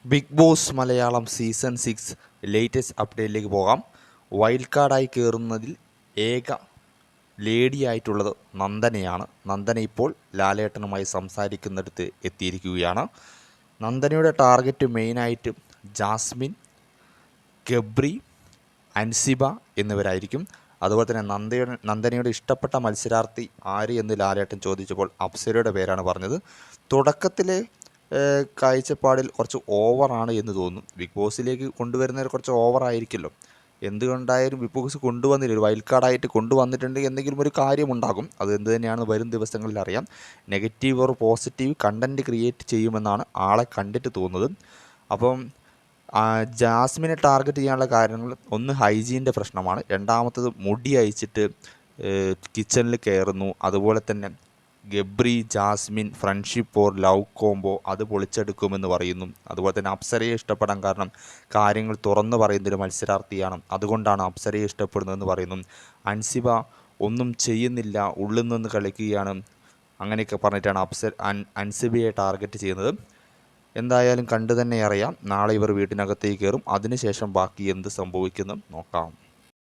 Big Boss Malayalam season 6 latest അപ്ഡേറ്റിലേക്ക് പോകാം. Wild കാർഡായി കയറുന്നതിൽ ഏക ലേഡിയായിട്ടുള്ളത് നന്ദനയാണ്. നന്ദന ഇപ്പോൾ ലാലേട്ടനുമായി സംസാരിക്കുന്നിടത്ത് എത്തിയിരിക്കുകയാണ്. നന്ദനയുടെ ടാർഗറ്റ് മെയിനായിട്ട് ജാസ്മിൻ, ഗബ്രി, അൻസിബ എന്നിവരായിരിക്കും. അതുപോലെ തന്നെ നന്ദനയുടെ ഇഷ്ടപ്പെട്ട മത്സരാർത്ഥി ആര് എന്ന് ലാലേട്ടൻ ചോദിച്ചപ്പോൾ അപ്സരയുടെ പേരാണ് പറഞ്ഞത്. തുടക്കത്തിലെ കാഴ്ചപ്പാടിൽ കുറച്ച് ഓവറാണ് എന്ന് തോന്നുന്നു. ബിഗ് ബോസിലേക്ക് കൊണ്ടുവരുന്നതിൽ കുറച്ച് ഓവറായിരിക്കുമല്ലോ. എന്തുകൊണ്ടായാലും ബിഗ് ബോസ് കൊണ്ടുവന്നില്ല, ഒരു വൈൽഡ് കാർഡായിട്ട് കൊണ്ടുവന്നിട്ടുണ്ടെങ്കിൽ എന്തെങ്കിലും ഒരു കാര്യമുണ്ടാകും. അത് എന്ത് തന്നെയാണെന്ന് വരും ദിവസങ്ങളിൽ അറിയാം. Negative or positive content create ചെയ്യുമെന്നാണ് ആളെ കണ്ടിട്ട് തോന്നുന്നത്. അപ്പം ജാസ്മിനെ ടാർഗറ്റ് ചെയ്യാനുള്ള കാരണങ്ങൾ ഒന്ന് ഹൈജീൻ്റെ പ്രശ്നമാണ്, രണ്ടാമത്തത് മുടി അയച്ചിട്ട് കിച്ചണിൽ കയറുന്നു. അതുപോലെ തന്നെ Gabri Jasmin friendship or love combo അത് പൊളിച്ചെടുക്കുമെന്ന് പറയുന്നു. അതുപോലെ തന്നെ അപ്സരയെ ഇഷ്ടപ്പെടാൻ കാരണം കാര്യങ്ങൾ തുറന്നു പറയുന്നൊരു മത്സരാർത്ഥിയാണ്, അതുകൊണ്ടാണ് അപ്സരയെ ഇഷ്ടപ്പെടുന്നതെന്ന് പറയുന്നു. അൻസിബ ഒന്നും ചെയ്യുന്നില്ല, ഉള്ളിൽ നിന്ന് കളിക്കുകയാണ്, അങ്ങനെയൊക്കെ പറഞ്ഞിട്ടാണ് അൻസിബയെ ടാർഗറ്റ് ചെയ്യുന്നത്. എന്തായാലും കണ്ടു തന്നെ അറിയാം. നാളെ ഇവർ വീട്ടിനകത്തേക്ക് കയറും. അതിനുശേഷം ബാക്കി എന്ത് സംഭവിക്കുന്നു നോക്കാം.